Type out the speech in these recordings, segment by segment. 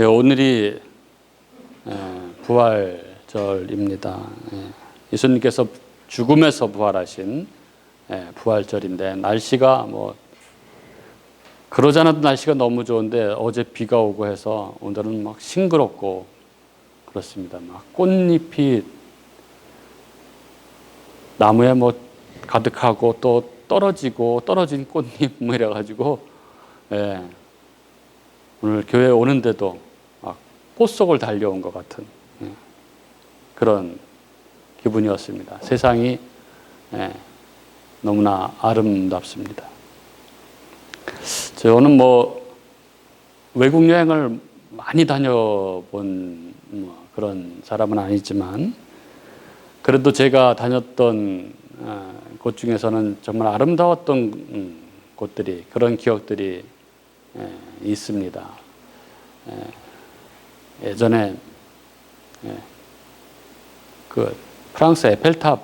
예, 오늘이 부활절입니다. 예수님께서 죽음에서 부활하신 부활절인데, 날씨가 뭐 그러지 않아도 날씨가 너무 좋은데 어제 비가 오고 해서 오늘은 막 싱그럽고 그렇습니다. 막 꽃잎이 나무에 뭐 가득하고 또 떨어진 꽃잎 뭐 이래가지고 오늘 교회에 오는데도 막 꽃 속을 달려온 것 같은 그런 기분이었습니다. 세상이 너무나 아름답습니다. 저는 뭐 외국 여행을 많이 다녀본 그런 사람은 아니지만, 그래도 제가 다녔던 곳 중에서는 정말 아름다웠던 곳들이, 그런 기억들이 있습니다. 예전에 그 프랑스 에펠탑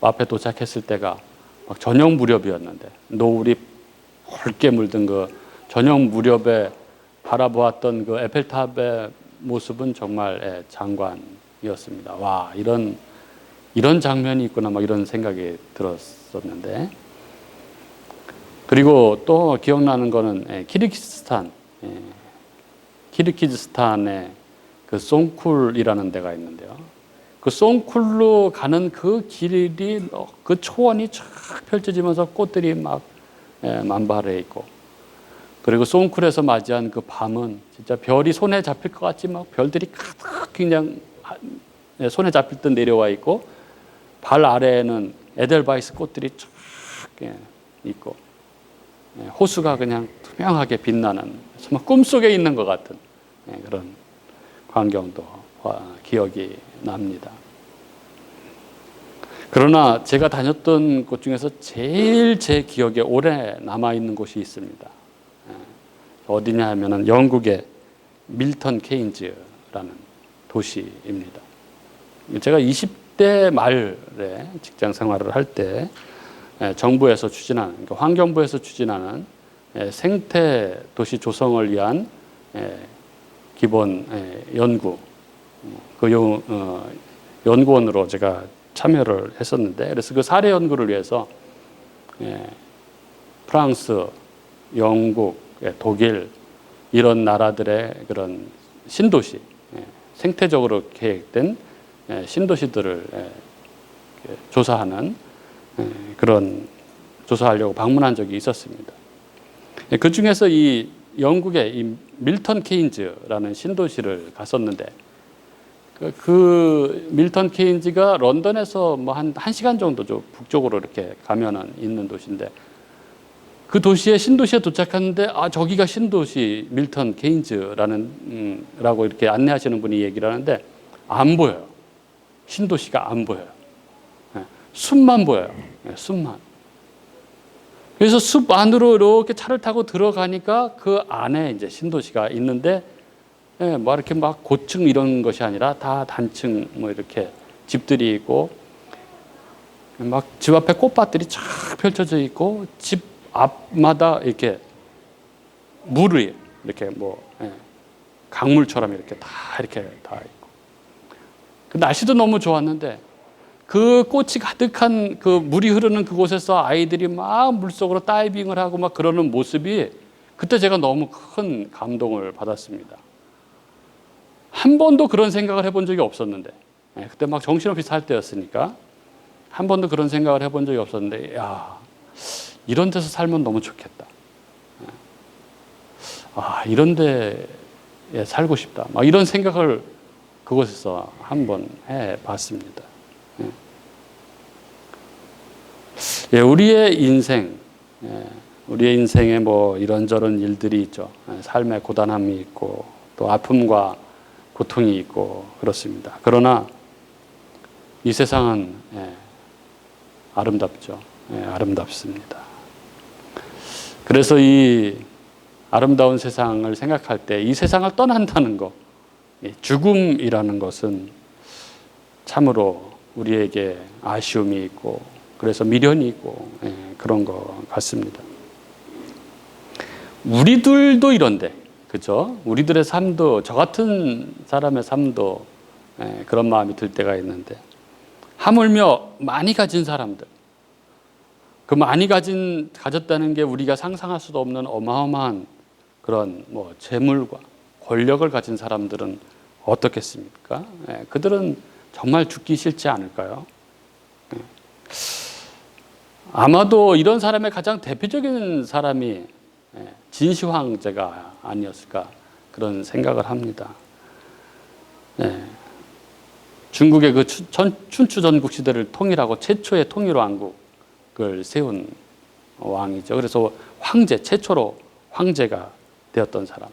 앞에 도착했을 때가 막 저녁 무렵이었는데, 노을이 붉게 물든 그 저녁 무렵에 바라보았던 그 에펠탑의 모습은 정말 장관이었습니다. 와, 이런 장면이 있구나, 막 이런 생각이 들었었는데, 그리고 또 기억나는 거는 키르기즈스탄의 그 송쿨이라는 데가 있는데요. 그 송쿨로 가는 그 길이, 그 초원이 쫙 펼쳐지면서 꽃들이 막 만발해 있고, 그리고 송쿨에서 맞이한 그 밤은 진짜 별이 손에 잡힐 것 같지, 막 별들이 가득 그냥 손에 잡힐 듯 내려와 있고, 발 아래에는 에델바이스 꽃들이 쫙 있고, 호수가 그냥 투명하게 빛나는 정말 꿈속에 있는 것 같은 그런 광경도 기억이 납니다. 그러나 제가 다녔던 곳 중에서 제일 제 기억에 오래 남아있는 곳이 있습니다. 어디냐 하면은 영국의 밀턴 케인즈라는 도시입니다. 제가 20대 말에 직장 생활을 할 때 정부에서 추진하는, 그러니까 환경부에서 추진하는 생태 도시 조성을 위한 기본 연구, 그 연구원으로 제가 참여를 했었는데, 그래서 그 사례 연구를 위해서 프랑스, 영국, 독일 이런 나라들의 그런 신도시, 생태적으로 계획된 신도시들을 조사하는 그런 조사하려고 방문한 적이 있었습니다. 그 중에서 이 영국의 이 밀턴 케인즈라는 신도시를 갔었는데, 그 밀턴 케인즈가 런던에서 뭐 한 1시간 정도 북쪽으로 이렇게 가면은 있는 도시인데, 그 도시에 신도시에 도착했는데, 저기가 신도시 밀턴 케인즈라는 라고 이렇게 안내하시는 분이 얘기를 하는데, 안 보여요. 신도시가 안 보여요. 숲만 보여요. 숲만. 그래서 숲 안으로 이렇게 차를 타고 들어가니까 그 안에 이제 신도시가 있는데, 뭐 이렇게 막 고층 이런 것이 아니라 다 단층 뭐 이렇게 집들이 있고, 막 집 앞에 꽃밭들이 쫙 펼쳐져 있고, 집 앞마다 이렇게 물이 이렇게 뭐 강물처럼 이렇게 다 있고, 그 날씨도 너무 좋았는데, 그 꽃이 가득한 그 물이 흐르는 그곳에서 아이들이 막 물속으로 다이빙을 하고 막 그러는 모습이, 그때 제가 너무 큰 감동을 받았습니다. 한 번도 그런 생각을 해본 적이 없었는데, 그때 막 정신없이 살 때였으니까 한 번도 그런 생각을 해본 적이 없었는데, 야, 이런 데서 살면 너무 좋겠다. 이런 데에 살고 싶다. 막 이런 생각을 그곳에서 한번 해봤습니다. 우리의 인생에 뭐 이런저런 일들이 있죠. 삶의 고단함이 있고, 또 아픔과 고통이 있고 그렇습니다. 그러나 이 세상은 아름답죠. 아름답습니다. 그래서 이 아름다운 세상을 생각할 때, 이 세상을 떠난다는 것, 죽음이라는 것은 참으로 우리에게 아쉬움이 있고, 그래서 미련이 있고 그런 것 같습니다. 우리들도 이런데, 그죠? 우리들의 삶도, 저 같은 사람의 삶도 그런 마음이 들 때가 있는데, 하물며 많이 가진 사람들, 그 많이 가졌다는 게 우리가 상상할 수도 없는 어마어마한 그런 뭐 재물과 권력을 가진 사람들은 어떻겠습니까? 그들은 정말 죽기 싫지 않을까요? 아마도 이런 사람의 가장 대표적인 사람이 진시 황제가 아니었을까 그런 생각을 합니다. 중국의 그 춘추 전국 시대를 통일하고 최초의 통일 왕국을 세운 왕이죠. 그래서 황제, 최초로 황제가 되었던 사람,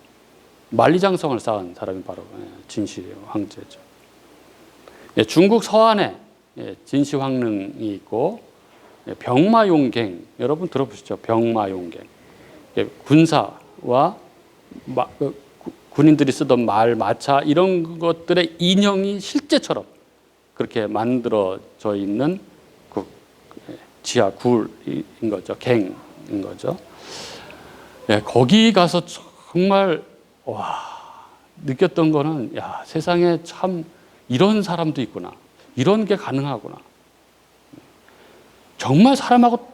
만리장성을 쌓은 사람이 바로 진시 황제죠. 중국 서안에 진시 황릉이 있고, 병마용갱, 여러분 들어보시죠? 병마용갱. 군사와 군인들이 쓰던 말, 마차 이런 것들의 인형이 실제처럼 그렇게 만들어져 있는 그 지하 굴인 거죠. 갱인 거죠. 거기 가서 정말 느꼈던 거는, 야, 세상에 참 이런 사람도 있구나. 이런 게 가능하구나. 정말 사람하고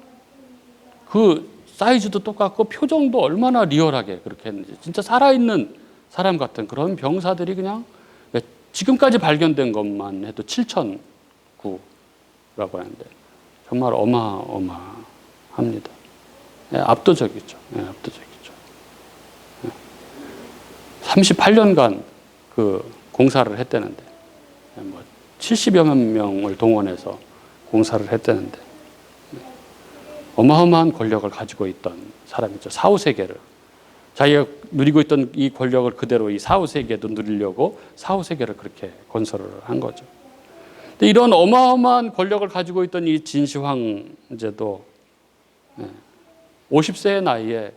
그 사이즈도 똑같고 표정도 얼마나 리얼하게 그렇게 했는지, 진짜 살아있는 사람 같은 그런 병사들이 그냥 지금까지 발견된 것만 해도 7,009라고 하는데 정말 어마어마합니다. 압도적이죠. 압도적이죠. 38년간 그 공사를 했다는데, 뭐 70여 명을 동원해서 공사를 했다는데, 어마어마한 권력을 가지고 있던 사람이죠. 사후세계를, 자기가 누리고 있던 이 권력을 그대로 이 사후세계도 누리려고 사후세계를 그렇게 건설을 한 거죠. 근데 이런 어마어마한 권력을 가지고 있던 이 진시 황제도 50세의 나이에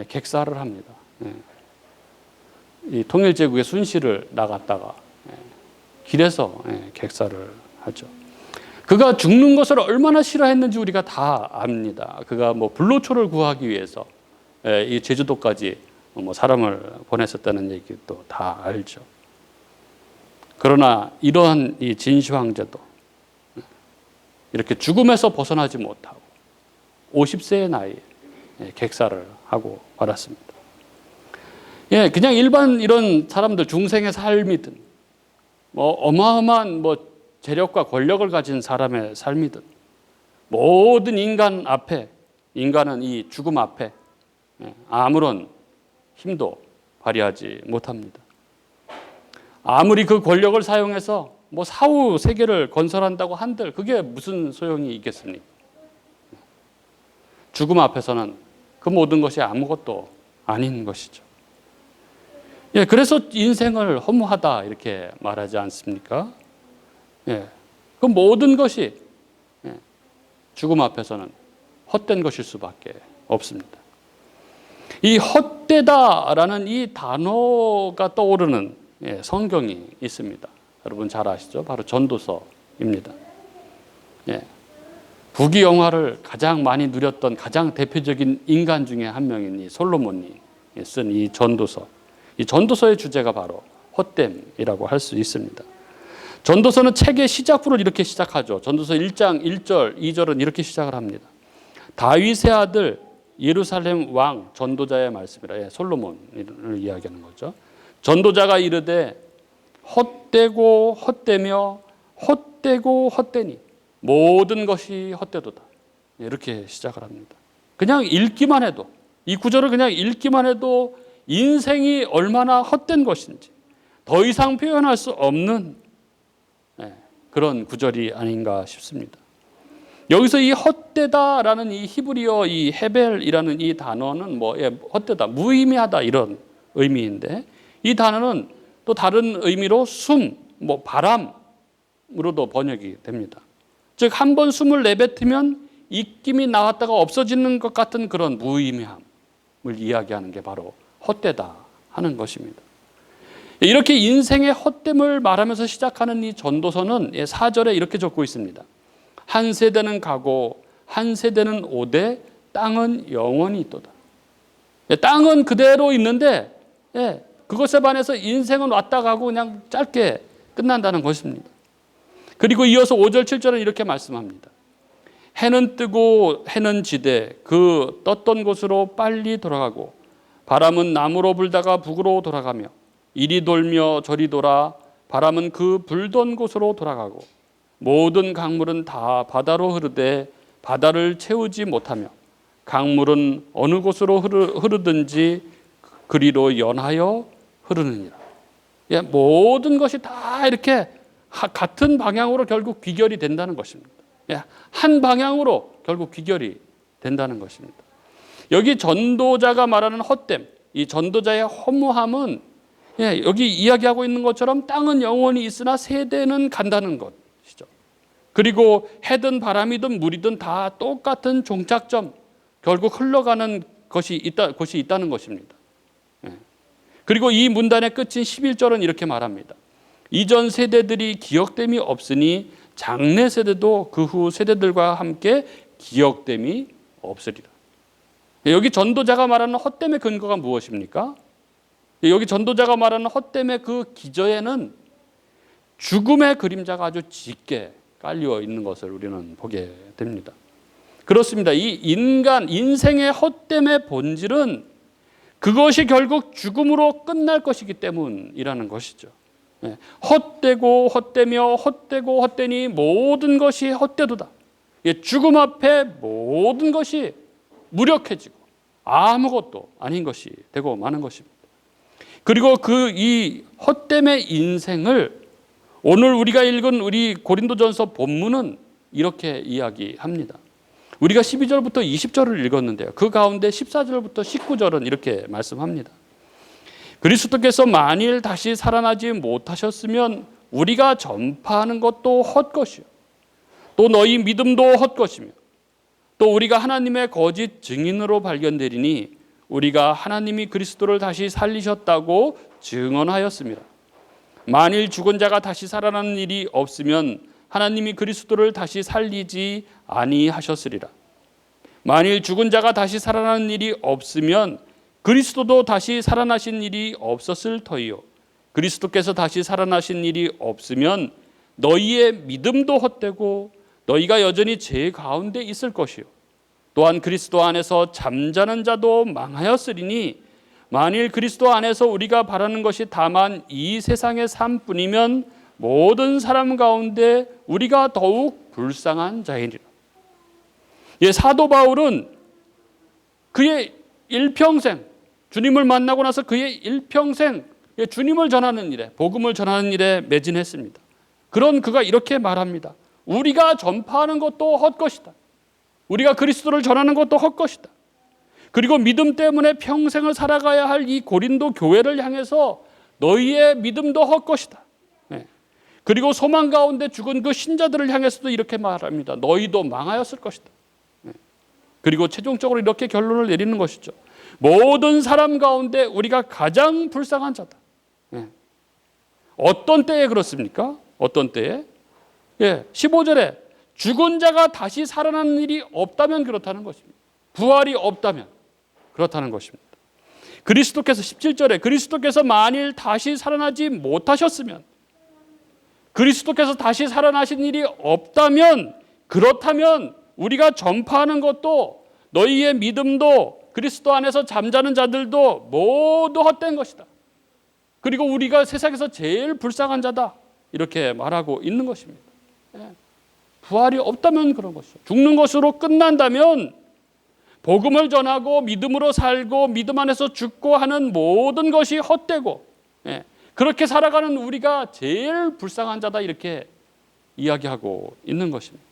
객사를 합니다. 이 통일제국의 순시를 나갔다가 길에서 객사를 하죠. 그가 죽는 것을 얼마나 싫어했는지 우리가 다 압니다. 그가 뭐 불로초를 구하기 위해서 이 제주도까지 뭐 사람을 보냈었다는 얘기도 다 알죠. 그러나 이러한 이 진시 황제도 이렇게 죽음에서 벗어나지 못하고 50세의 나이에 객사를 하고 말았습니다. 그냥 일반 이런 사람들 중생의 삶이든 뭐 어마어마한 뭐 재력과 권력을 가진 사람의 삶이든 모든 인간 앞에, 인간은 이 죽음 앞에 아무런 힘도 발휘하지 못합니다. 아무리 그 권력을 사용해서 뭐 사후 세계를 건설한다고 한들 그게 무슨 소용이 있겠습니까? 죽음 앞에서는 그 모든 것이 아무것도 아닌 것이죠. 그래서 인생을 허무하다 이렇게 말하지 않습니까? 그 모든 것이 죽음 앞에서는 헛된 것일 수밖에 없습니다. 이 헛되다라는 이 단어가 떠오르는 성경이 있습니다. 여러분 잘 아시죠? 바로 전도서입니다. 부귀 영화를 가장 많이 누렸던 가장 대표적인 인간 중에 한 명인 이 솔로몬이 쓴 이 전도서. 이 전도서의 주제가 바로 헛됨이라고 할 수 있습니다. 전도서는 책의 시작부를 이렇게 시작하죠. 전도서 1장 1절, 2절은 이렇게 시작을 합니다. 다윗의 아들 예루살렘 왕 전도자의 말씀이라. 솔로몬을 이야기하는 거죠. 전도자가 이르되 헛되고 헛되며 헛되고 헛되니 모든 것이 헛되도다. 이렇게 시작을 합니다. 그냥 읽기만 해도, 이 구절을 그냥 읽기만 해도 인생이 얼마나 헛된 것인지 더 이상 표현할 수 없는 그런 구절이 아닌가 싶습니다. 여기서 이 헛되다라는 이 히브리어 이 헤벨이라는 이 단어는 뭐 헛되다, 무의미하다 이런 의미인데, 이 단어는 또 다른 의미로 숨, 뭐 바람으로도 번역이 됩니다. 즉 한 번 숨을 내뱉으면 입김이 나왔다가 없어지는 것 같은 그런 무의미함을 이야기하는 게 바로 헛되다 하는 것입니다. 이렇게 인생의 헛됨을 말하면서 시작하는 이 전도서는 4절에 이렇게 적고 있습니다. 한 세대는 가고 한 세대는 오되 땅은 영원히 있도다. 땅은 그대로 있는데 예, 그것에 반해서 인생은 왔다 가고 그냥 짧게 끝난다는 것입니다. 그리고 이어서 5절 7절은 이렇게 말씀합니다. 해는 뜨고 해는 지되 그 떴던 곳으로 빨리 돌아가고 바람은 남으로 불다가 북으로 돌아가며 이리 돌며 저리 돌아 바람은 그 불던 곳으로 돌아가고 모든 강물은 다 바다로 흐르되 바다를 채우지 못하며 강물은 어느 곳으로 흐르든지 그리로 연하여 흐르느니라. 예, 모든 것이 다 이렇게 같은 방향으로 결국 귀결이 된다는 것입니다. 예, 한 방향으로 결국 귀결이 된다는 것입니다. 여기 전도자가 말하는 헛됨, 이 전도자의 허무함은 예, 여기 이야기하고 있는 것처럼 땅은 영원히 있으나 세대는 간다는 것이죠. 그리고 해든 바람이든 물이든 다 똑같은 종착점, 결국 흘러가는 것이 있다는 것입니다. 예. 그리고 이 문단의 끝인 11절은 이렇게 말합니다. 이전 세대들이 기억됨이 없으니 장래 세대도 그 후 세대들과 함께 기억됨이 없으리라. 여기 전도자가 말하는 헛됨의 근거가 무엇입니까? 여기 전도자가 말하는 헛됨의 그 기저에는 죽음의 그림자가 아주 짙게 깔려 있는 것을 우리는 보게 됩니다. 그렇습니다. 이 인생의 헛됨의 본질은 그것이 결국 죽음으로 끝날 것이기 때문이라는 것이죠. 헛되고 헛되며 헛되고 헛되니 모든 것이 헛되도다. 죽음 앞에 모든 것이 무력해지고 아무것도 아닌 것이 되고 마는 것입니다. 그리고 이 헛됨의 인생을 오늘 우리가 읽은 우리 고린도전서 본문은 이렇게 이야기합니다. 우리가 12절부터 20절을 읽었는데요. 그 가운데 14절부터 19절은 이렇게 말씀합니다. 그리스도께서 만일 다시 살아나지 못하셨으면 우리가 전파하는 것도 헛것이요 또 너희 믿음도 헛것이며 또 우리가 하나님의 거짓 증인으로 발견되리니 우리가 하나님이 그리스도를 다시 살리셨다고 증언하였습니다. 만일 죽은 자가 다시 살아나는 일이 없으면 하나님이 그리스도를 다시 살리지 아니하셨으리라. 만일 죽은 자가 다시 살아나는 일이 없으면 그리스도도 다시 살아나신 일이 없었을 터이요 그리스도께서 다시 살아나신 일이 없으면 너희의 믿음도 헛되고 너희가 여전히 죄 가운데 있을 것이요 또한 그리스도 안에서 잠자는 자도 망하였으리니 만일 그리스도 안에서 우리가 바라는 것이 다만 이 세상의 삶뿐이면 모든 사람 가운데 우리가 더욱 불쌍한 자이니라. 사도 바울은 그의 일평생 주님을 만나고 나서 그의 일평생 주님을 전하는 일에 복음을 전하는 일에 매진했습니다. 그런 그가 이렇게 말합니다. 우리가 전파하는 것도 헛것이다. 우리가 그리스도를 전하는 것도 헛것이다. 그리고 믿음 때문에 평생을 살아가야 할 이 고린도 교회를 향해서 너희의 믿음도 헛것이다. 그리고 소망 가운데 죽은 그 신자들을 향해서도 이렇게 말합니다. 너희도 망하였을 것이다. 그리고 최종적으로 이렇게 결론을 내리는 것이죠. 모든 사람 가운데 우리가 가장 불쌍한 자다. 어떤 때에 그렇습니까? 어떤 때에? 15절에 죽은 자가 다시 살아나는 일이 없다면 그렇다는 것입니다. 부활이 없다면 그렇다는 것입니다. 그리스도께서 17절에 그리스도께서 만일 다시 살아나지 못하셨으면 그리스도께서 다시 살아나신 일이 없다면 그렇다면 우리가 전파하는 것도 너희의 믿음도 그리스도 안에서 잠자는 자들도 모두 헛된 것이다. 그리고 우리가 세상에서 제일 불쌍한 자다. 이렇게 말하고 있는 것입니다. 부활이 없다면 그런 것이죠. 죽는 것으로 끝난다면 복음을 전하고 믿음으로 살고 믿음 안에서 죽고 하는 모든 것이 헛되고 그렇게 살아가는 우리가 제일 불쌍한 자다 이렇게 이야기하고 있는 것입니다.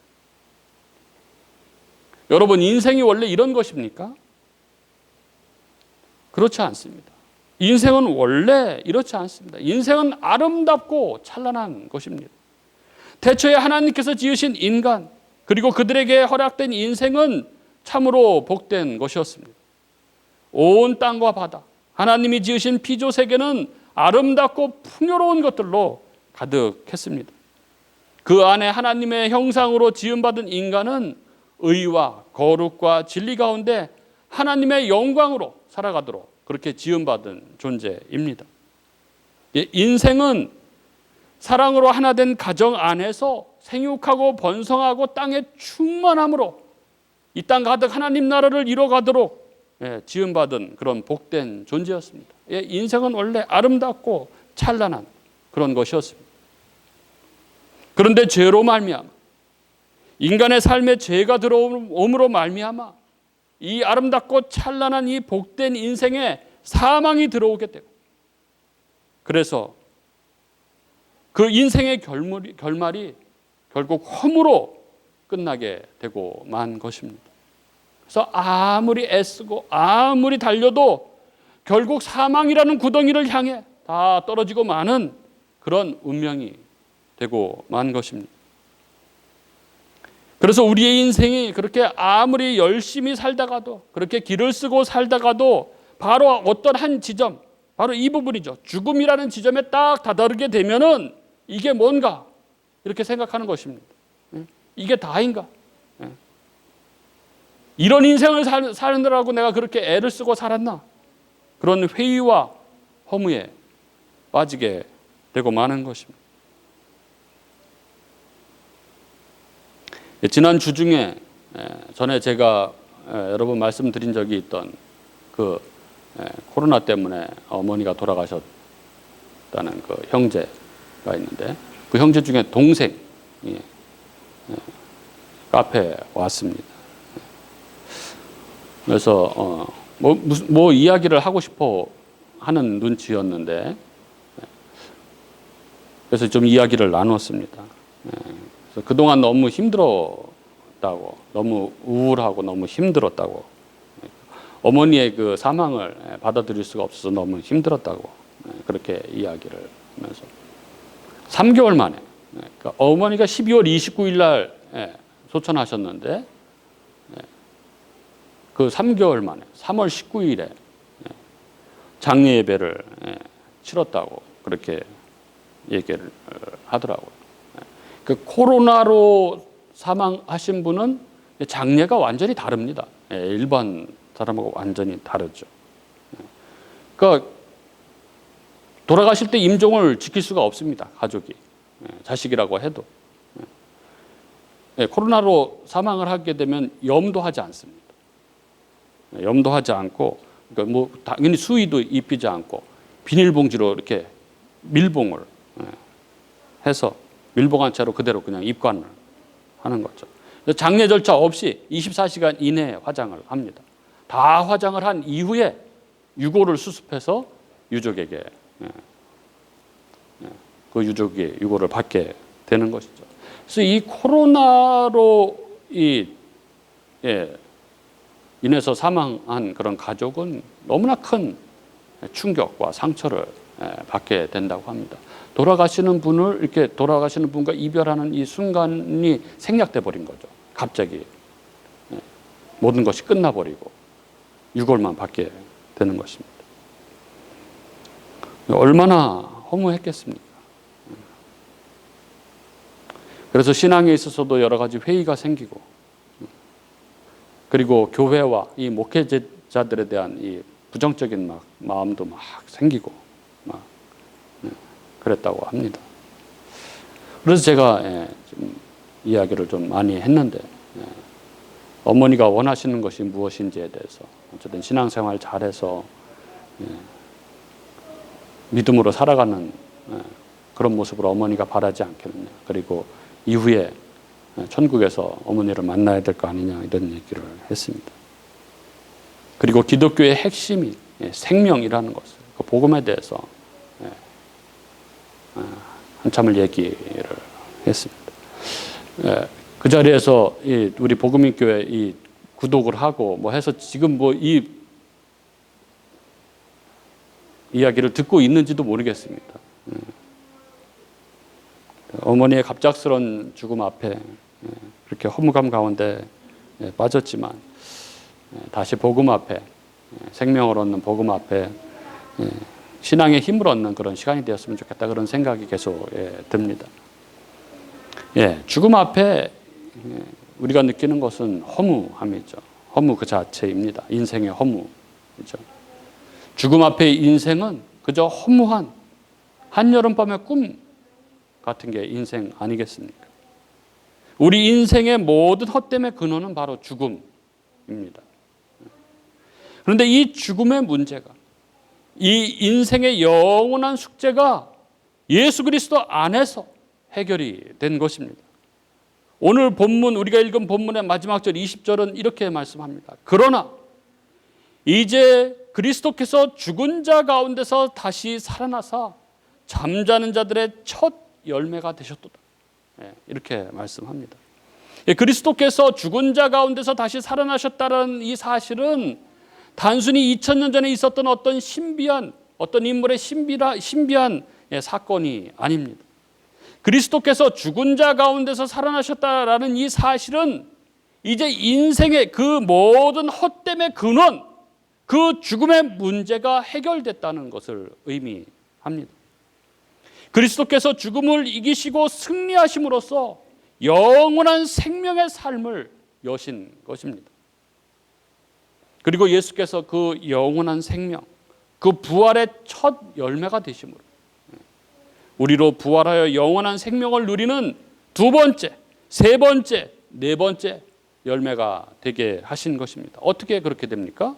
여러분 인생이 원래 이런 것입니까? 그렇지 않습니다. 인생은 원래 이렇지 않습니다. 인생은 아름답고 찬란한 것입니다. 태초에 하나님께서 지으신 인간 그리고 그들에게 허락된 인생은 참으로 복된 것이었습니다. 온 땅과 바다 하나님이 지으신 피조 세계는 아름답고 풍요로운 것들로 가득했습니다. 그 안에 하나님의 형상으로 지음받은 인간은 의와 거룩과 진리 가운데 하나님의 영광으로 살아가도록 그렇게 지음받은 존재입니다. 인생은 사랑으로 하나 된 가정 안에서 생육하고 번성하고 땅의 충만함으로 이 땅 가득 하나님 나라를 이뤄가도록 지음받은 그런 복된 존재였습니다. 인생은 원래 아름답고 찬란한 그런 것이었습니다. 그런데 죄로 말미암아, 인간의 삶에 죄가 들어옴으로 말미암아 이 아름답고 찬란한 이 복된 인생에 사망이 들어오게 되고, 그래서 그 인생의 결말이 결국 허무로 끝나게 되고 만 것입니다. 그래서 아무리 애쓰고 아무리 달려도 결국 사망이라는 구덩이를 향해 다 떨어지고 마는 그런 운명이 되고 만 것입니다. 그래서 우리의 인생이 그렇게 아무리 열심히 살다가도, 그렇게 길을 쓰고 살다가도 바로 어떤 한 지점, 바로 이 부분이죠. 죽음이라는 지점에 딱 다다르게 되면은 이게 뭔가 이렇게 생각하는 것입니다. 이게 다인가? 이런 인생을 사느라고 내가 그렇게 애를 쓰고 살았나? 그런 회의와 허무에 빠지게 되고 마는 것입니다. 지난 주 중에 전에 제가 여러 번 말씀드린 적이 있던 그 코로나 때문에 어머니가 돌아가셨다는 그 형제가 있는데, 그 형제 중에 동생이 카페에 왔습니다. 그래서 뭐 이야기를 하고 싶어 하는 눈치였는데, 그래서 좀 이야기를 나눴습니다. 그래서 그동안 너무 힘들었다고, 너무 우울하고 너무 힘들었다고, 어머니의 그 사망을 받아들일 수가 없어서 너무 힘들었다고 그렇게 이야기를 하면서 3개월 만에, 그러니까 어머니가 12월 29일 날 소천하셨는데 그 3개월 만에 3월 19일에 장례 예배를 치렀다고 그렇게 얘기를 하더라고요. 그 코로나로 사망하신 분은 장례가 완전히 다릅니다. 일반 사람하고 완전히 다르죠. 그러니까 돌아가실 때 임종을 지킬 수가 없습니다. 가족이, 자식이라고 해도. 코로나로 사망을 하게 되면 염도하지 않습니다. 염도하지 않고, 그러니까 뭐 당연히 수의도 입히지 않고 비닐봉지로 이렇게 밀봉을 해서 밀봉한 채로 그대로 그냥 입관을 하는 거죠. 장례 절차 없이 24시간 이내에 화장을 합니다. 다 화장을 한 이후에 유고를 수습해서 유족에게, 그 유족이 유고를 받게 되는 것이죠. 그래서 이 코로나로 인해서 사망한 그런 가족은 너무나 큰 충격과 상처를 받게 된다고 합니다. 돌아가시는 분과 이별하는 이 순간이 생략돼 버린 거죠. 갑자기 모든 것이 끝나버리고 유골만 받게 되는 것입니다. 얼마나 허무했겠습니까? 그래서 신앙에 있어서도 여러 가지 회의가 생기고, 그리고 교회와 이 목회자들에 대한 이 부정적인 마음도 막 생기고 막 그랬다고 합니다. 그래서 제가 좀 이야기를 좀 많이 했는데, 어머니가 원하시는 것이 무엇인지에 대해서 어쨌든 신앙생활 잘해서 믿음으로 살아가는 그런 모습을 어머니가 바라지 않겠느냐, 그리고 이후에 천국에서 어머니를 만나야 될 거 아니냐, 이런 얘기를 했습니다. 그리고 기독교의 핵심이 생명이라는 것을, 그 복음에 대해서 한참을 얘기를 했습니다. 그 자리에서 우리 복음인교회 이 구독을 하고 뭐 해서 지금 뭐 이 이야기를 듣고 있는지도 모르겠습니다. 어머니의 갑작스런 죽음 앞에 그렇게 허무감 가운데 빠졌지만, 다시 복음 앞에, 생명을 얻는 복음 앞에 신앙의 힘을 얻는 그런 시간이 되었으면 좋겠다, 그런 생각이 계속 듭니다. 죽음 앞에 우리가 느끼는 것은 허무함이죠. 허무 그 자체입니다. 인생의 허무이죠. 죽음 앞에 인생은 그저 허무한 한여름밤의 꿈 같은 게 인생 아니겠습니까? 우리 인생의 모든 헛됨의 근원은 바로 죽음입니다. 그런데 이 죽음의 문제가, 이 인생의 영원한 숙제가 예수 그리스도 안에서 해결이 된 것입니다. 오늘 본문, 우리가 읽은 본문의 마지막 절 20절은 이렇게 말씀합니다. 그러나 이제 그리스도께서 죽은 자 가운데서 다시 살아나사 잠자는 자들의 첫 열매가 되셨도다. 이렇게 말씀합니다. 그리스도께서 죽은 자 가운데서 다시 살아나셨다는 이 사실은 단순히 2000년 전에 있었던 어떤 신비한, 어떤 인물의 신비한 사건이 아닙니다. 그리스도께서 죽은 자 가운데서 살아나셨다라는 이 사실은 이제 인생의 그 모든 헛됨의 근원, 그 죽음의 문제가 해결됐다는 것을 의미합니다. 그리스도께서 죽음을 이기시고 승리하심으로써 영원한 생명의 삶을 여신 것입니다. 그리고 예수께서 그 영원한 생명, 그 부활의 첫 열매가 되심으로 우리로 부활하여 영원한 생명을 누리는 두 번째, 세 번째, 네 번째 열매가 되게 하신 것입니다. 어떻게 그렇게 됩니까?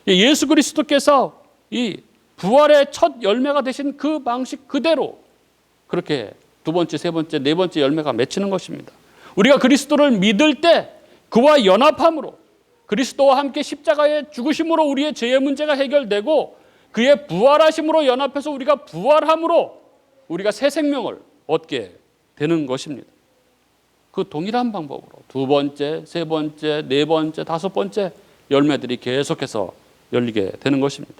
예수 그리스도께서 이 부활의 첫 열매가 되신 그 방식 그대로 그렇게 두 번째, 세 번째, 네 번째 열매가 맺히는 것입니다. 우리가 그리스도를 믿을 때 그와 연합함으로, 그리스도와 함께 십자가의 죽으심으로 우리의 죄의 문제가 해결되고 그의 부활하심으로 연합해서 우리가 부활함으로 우리가 새 생명을 얻게 되는 것입니다. 그 동일한 방법으로 두 번째, 세 번째, 네 번째, 다섯 번째 열매들이 계속해서 열리게 되는 것입니다.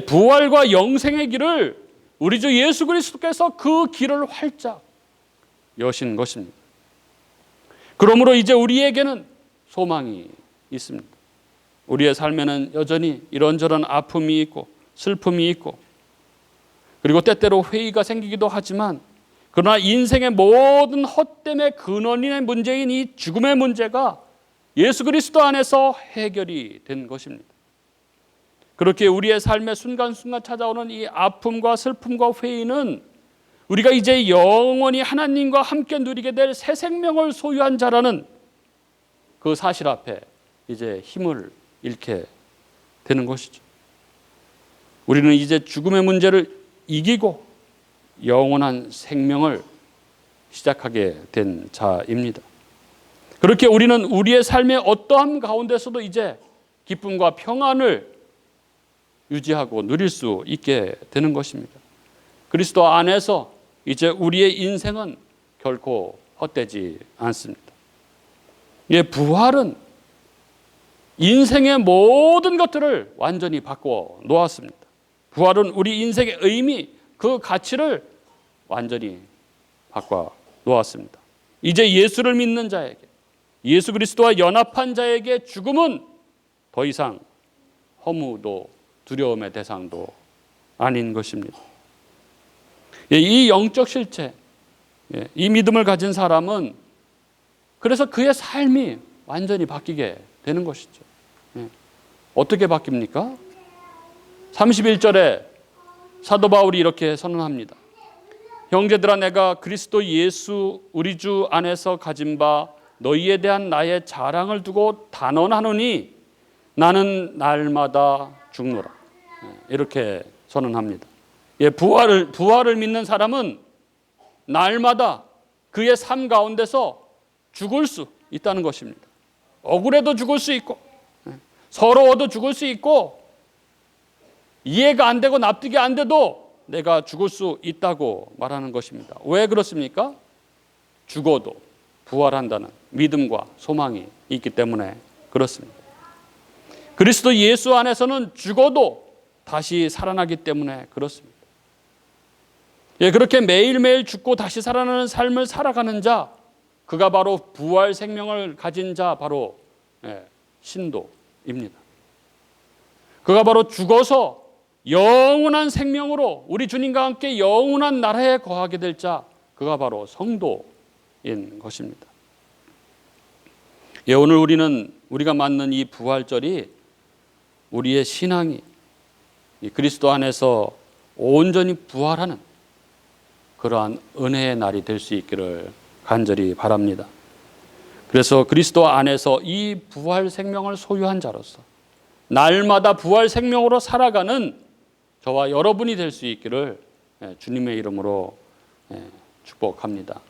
부활과 영생의 길을 우리 주 예수 그리스도께서 그 길을 활짝 여신 것입니다. 그러므로 이제 우리에게는 소망이 있습니다. 우리의 삶에는 여전히 이런저런 아픔이 있고 슬픔이 있고 그리고 때때로 회의가 생기기도 하지만 그러나 인생의 모든 헛됨의 근원인 문제인 이 죽음의 문제가 예수 그리스도 안에서 해결이 된 것입니다. 그렇게 우리의 삶의 순간순간 찾아오는 이 아픔과 슬픔과 회의는 우리가 이제 영원히 하나님과 함께 누리게 될 새 생명을 소유한 자라는 그 사실 앞에 이제 힘을 잃게 되는 것이죠. 우리는 이제 죽음의 문제를 이기고 영원한 생명을 시작하게 된 자입니다. 그렇게 우리는 우리의 삶의 어떠함 가운데서도 이제 기쁨과 평안을 유지하고 누릴 수 있게 되는 것입니다. 그리스도 안에서 이제 우리의 인생은 결코 헛되지 않습니다. 부활은 인생의 모든 것들을 완전히 바꿔 놓았습니다. 부활은 우리 인생의 의미, 그 가치를 완전히 바꿔 놓았습니다. 이제 예수를 믿는 자에게, 예수 그리스도와 연합한 자에게 죽음은 더 이상 허무도 두려움의 대상도 아닌 것입니다. 이 영적 실체, 이 믿음을 가진 사람은 그래서 그의 삶이 완전히 바뀌게 되는 것이죠. 어떻게 바뀝니까? 31절에 사도 바울이 이렇게 선언합니다. 형제들아, 내가 그리스도 예수 우리 주 안에서 가진 바 너희에 대한 나의 자랑을 두고 단언하노니 나는 날마다 죽노라. 이렇게 선언합니다. 부활을 믿는 사람은 날마다 그의 삶 가운데서 죽을 수 있다는 것입니다. 억울해도 죽을 수 있고 서러워도 죽을 수 있고 이해가 안 되고 납득이 안 돼도 내가 죽을 수 있다고 말하는 것입니다. 왜 그렇습니까? 죽어도 부활한다는 믿음과 소망이 있기 때문에 그렇습니다. 그리스도 예수 안에서는 죽어도 다시 살아나기 때문에 그렇습니다. 그렇게 매일매일 죽고 다시 살아나는 삶을 살아가는 자, 그가 바로 부활 생명을 가진 자, 바로 신도입니다. 그가 바로 죽어서 영원한 생명으로 우리 주님과 함께 영원한 나라에 거하게 될 자, 그가 바로 성도인 것입니다. 오늘 우리가 맞는 이 부활절이 우리의 신앙이 이 그리스도 안에서 온전히 부활하는 그러한 은혜의 날이 될 수 있기를 간절히 바랍니다. 그래서 그리스도 안에서 이 부활 생명을 소유한 자로서 날마다 부활 생명으로 살아가는 저와 여러분이 될 수 있기를 주님의 이름으로 축복합니다.